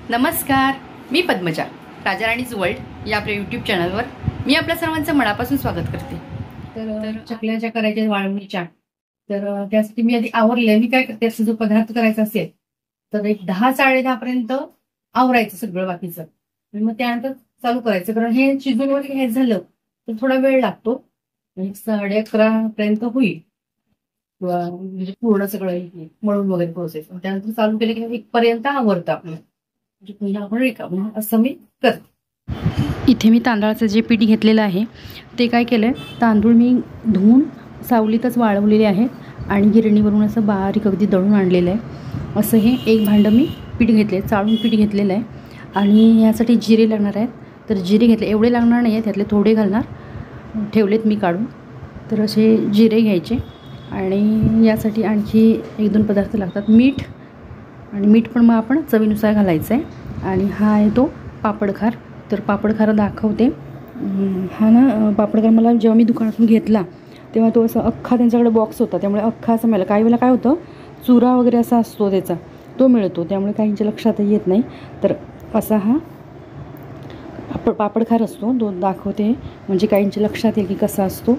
नमस्कार, मी पद्मजा, राजाराणीज वर्ल्ड या आपल्या यूट्यूब चॅनलवर मी आपल्या सर्वांचं मनापासून स्वागत करते। तर चकल्या करायच्या वाळवणीच्या, तर त्यासाठी मी आधी आवरले। मी काय करते, असं जो पदार्थ करायचा असेल तर एक 10-10:30 पर्यंत आवरायचं सगळं बाकीचं, आणि मग त्यानंतर चालू करायचं। कारण हे शिजून वगैरे घ्यायचं झालं तर थोडा वेळ लागतो, 11:30 पर्यंत होईल म्हणजे पूर्ण सगळं मळून वगैरे प्रोसेस। त्यानंतर चालू केलं की 1 पर्यंत आवरतं आपलं, असं मी करते। इथे मी तांदळाचं जे पीठ घेतलेलं आहे ते काय केलंय, तांदूळ मी धुवून सावलीतच वाळवलेले आहेत आणि गिरणीवरून असं बारीक अगदी दळून आणलेलं आहे। असं हे एक भांडं मी पीठ घेतले, चाळून पीठ घेतलेलं आहे। आणि यासाठी जिरे लागणार आहेत, तर जिरे घेतले, एवढे लागणार नाही आहे, त्यातले थोडे घालणार, ठेवलेत मी काढून। तर असे जिरे घ्यायचे आणि यासाठी आणखी 1-2 पदार्थ लागतात, मीठ, आणि मीठ पण मग आपण चवीनुसार घालायचं आहे। आणि हा आहे तो पापडखार, तर पापडखार दाखवते। हा ना पापडखार मला जेव्हा मी दुकानातून घेतला तेव्हा तो असा अख्खा त्यांच्याकडे बॉक्स होता, त्यामुळे अख्खा असं मिळाला। काही वेळेला काय होतं, चुरा वगैरे असा असतो त्याचा, तो मिळतो, त्यामुळे काहींच्या लक्षातही येत नाही। तर असा हा पापडखार असतो, तो दाखवते म्हणजे काहींच्या लक्षात येईल की कसा असतो।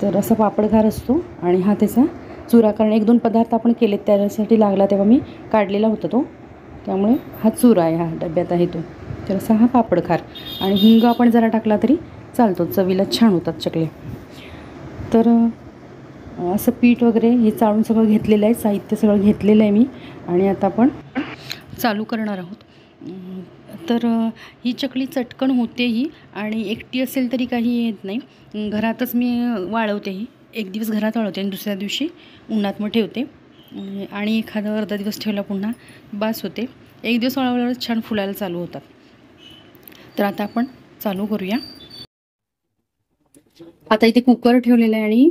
तर असा पापडखार असतो आणि हा त्याचा चुरा, कारण 1-2 पदार्थ आपण केलेत त्यासाठी लागला, तेव्हा मी काढलेला होता तो, त्यामुळे हा चुरा आहे, हा डब्यात आहे तो। तर असा हा पापडखार, आणि हिंग आपण जरा टाकला तरी चालतो, चवीला छान होतात चकल्या। तर असं पीठ वगैरे हे चाळून सगळं घेतलेलं आहे, साहित्य सगळं घेतलेलं आहे मी, आणि आता आपण चालू करणार आहोत। तर ही चकली चटकन होतेही, आणि एकटी असेल तरी काही येत नाही। घरातच मी वाळवते, ही 1 दिवस घरात वाळवते आणि दुसऱ्या दिवशी उन्हात मग ठेवते, आणि एखादा अर्धा दिवस ठेवला पुन्हा बास होते। 1 दिवस वाळवल्यावर छान फुलायला चालू होतात। तर आता आपण चालू करूया। आता इथे कुकर ठेवलेला आहे आणि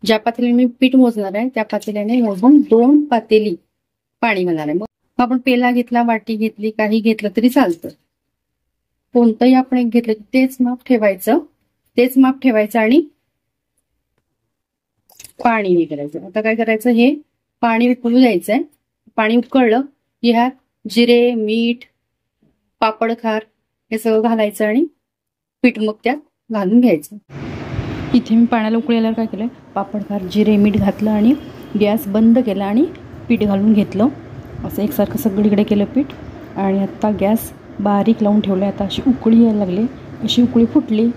ज्या पातेल्याने मी पीठ मोजणार आहे त्या पातेल्याने मोजून 2 पातेली पाणी घालणार आहे। मग आपण पेला घेतला, वाटी घेतली, काही घेतलं तरी चालतं, कोणतंही आपण एक घेतलं तेच माप ठेवायचं आणि पाणी हे करायचं। आता काय करायचं, हे पाणी उकळू द्यायचंय। पाणी उकळलं की ह्यात जिरे, मीठ, पापडखार हे सगळं घालायचं आणि पीठ मग त्यात घालून घ्यायचं। इथे मी पाण्याला उकळल्यावर काय केलं, पापडखार, जिरे, मीठ घातलं आणि गॅस बंद केला आणि पीठ घालून घेतलं, असं एकसारखं सगळीकडे केलं पीठ, आणि आता गॅस बारीक लावून ठेवलं। आता अशी उकळी यायला लागली, अशी उकळी फुटली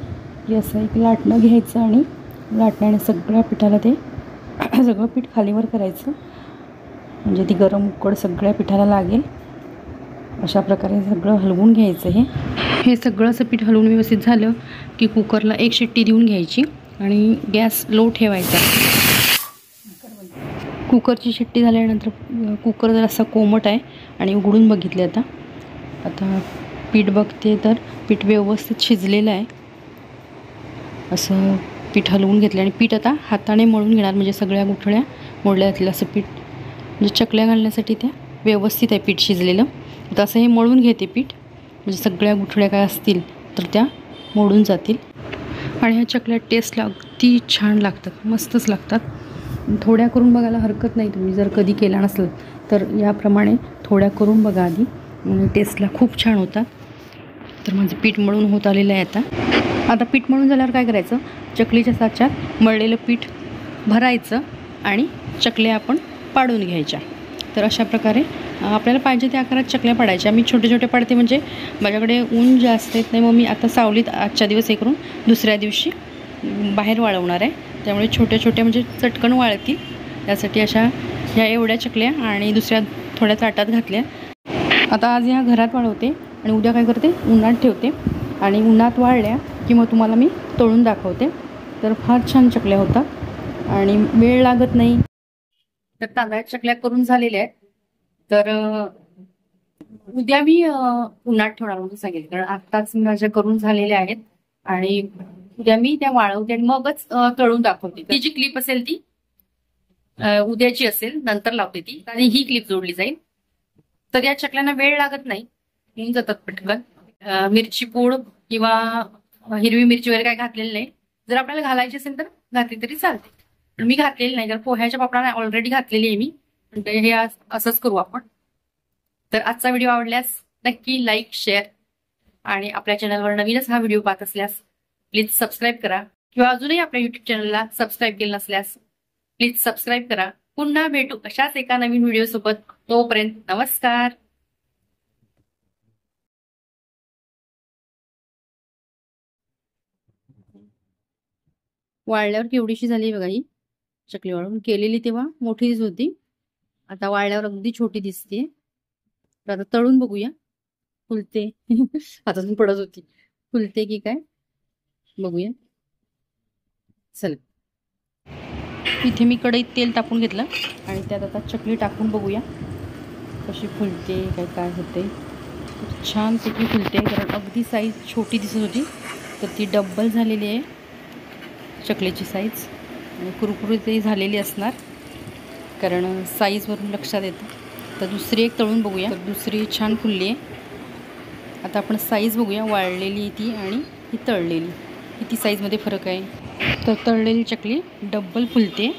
की असं एक लाटणं घ्यायचं आणि लाटण्याने सगळ्या पिठाला ते सगळं पीठ खालीवर करायचं, म्हणजे ती गरम उकड सगळ्या पिठाला लागेल। अशा प्रकारे सगळं हलवून घ्यायचं। हे सगळं असं पीठ हलवून व्यवस्थित झालं की कुकरला 1 शिट्टी देऊन घ्यायची आणि गॅस लो ठेवायचा। कुकरची शिट्टी झाल्यानंतर कुकर जर असा कोमट आहे आणि उघडून बघितले, आता पीठ बघते तर पीठ व्यवस्थित शिजलेलं आहे। असं पीठ हलवून घेतलं आणि पीठ आता हाताने मळून घेणार, म्हणजे सगळ्या गुठळ्या मोडल्या जातील असं पीठ, म्हणजे चकल्या घालण्यासाठी त्या व्यवस्थित आहे पीठ शिजलेलं। तर असं हे मळून घेते पीठ, म्हणजे सगळ्या गुठळ्या काय असतील तर त्या मोडून जातील, आणि ह्या चकल्या टेस्टला अगदी छान लागतात, मस्तच लागतात। थोड्या करून बघायला हरकत नाही, तुम्ही जर कधी केला नसेल तर याप्रमाणे थोड्या करून बघा आधी, म्हणजे टेस्टला खूप छान होतात। तर माझं पीठ मळून होत आलेलं आहे। आता पीठ मळून झाल्यावर काय करायचं, चकलीच्या साच्यात मळलेलं पीठ भरायचं आणि चकल्या आपण पाडून घ्यायच्या। तर अशा प्रकारे आपल्याला पाहिजे त्या आकारात चकल्या पाडायच्या। मी छोटे छोटे पाडते, म्हणजे माझ्याकडे ऊन जास्त येत नाही, मग मी आता सावलीत आजच्या दिवस हे करून दुसऱ्या दिवशी बाहेर वाळवणार आहे, त्यामुळे छोट्या छोट्या म्हणजे चटकन वाळतील, त्यासाठी अशा ह्या एवढ्या चकल्या आणि दुसऱ्या थोड्या ताटात घातल्या। आता आज ह्या घरात वाळवते आणि उद्या काय करते, उन्हात ठेवते, आणि उन्हात वाळल्या की मग तुम्हाला मी तळून दाखवते। तर फार छान चकल्या होतात आणि वेळ लागत नाही। तर तांदळाच्या चकल्या करून झालेल्या आहेत, तर उद्या मी उन्हात ठेवणार म्हणून सांगितलं, कारण आत्ताच माझ्या करून झालेल्या आहेत आणि उद्या मी त्या वाळवते आणि मगच तळून दाखवते। ती जी क्लिप असेल ती उद्याची असेल, नंतर लावते ती, आणि ही क्लिप जोडली जाईल। तर या चकल्यांना वेळ लागत नाही, होऊन जातात पटकन। मिरची पूड किंवा हिरवी मिरची वगैरे काय घातलेली नाही, जर आपल्याला घालायची असेल तर घातली तरी चालते, मी घातलेली नाही, कारण पोह्याच्या पापडाला ऑलरेडी घातलेली आहे मी, हे असंच करू आपण। तर आजचा व्हिडिओ आवडल्यास नक्की लाईक, शेअर आणि आपल्या चॅनलवर नवीनच हा व्हिडिओ पाहत असल्यास प्लीज सबस्क्राईब करा, किंवा अजूनही आपल्या युट्यूब चॅनलला सबस्क्राईब केलं नसल्यास प्लीज सबस्क्राईब करा. पुन्हा भेटू अशाच एका नवीन व्हिडिओ सोबत. तोपर्यंत नमस्कार. वाळल्यावर केवढीशी झाली बघा ही चकली. वाळून केलेली तेव्हा मोठी दिसत होती, आता वाळल्यावर अगदी छोटी दिसते. तर आता तळून बघूया फुलते हातातून पडत होती, फुलते की काय बघूया. चल, इथे मी कढईत तेल तापून घेतलं आणि त्यात आता चकली टाकून बघूया कशी फुलते, काय काय होते. छानपैकी फुलते, कारण अगदी साईज छोटी दिसत होती तर ती डब्बल झालेली आहे चकलीची साईज. आणि कुरकुरीतही झालेली असणार, कारण साईजवरून लक्षात येतं. तर दुसरी एक तळून बघूया. तर दुसरी छान फुलली आहे. आता आपण साईज बघूया, वाळलेली ती आणि ही तळलेली किती साईजमध्ये फरक आहे. तर तळलेली चकली डब्बल फुलते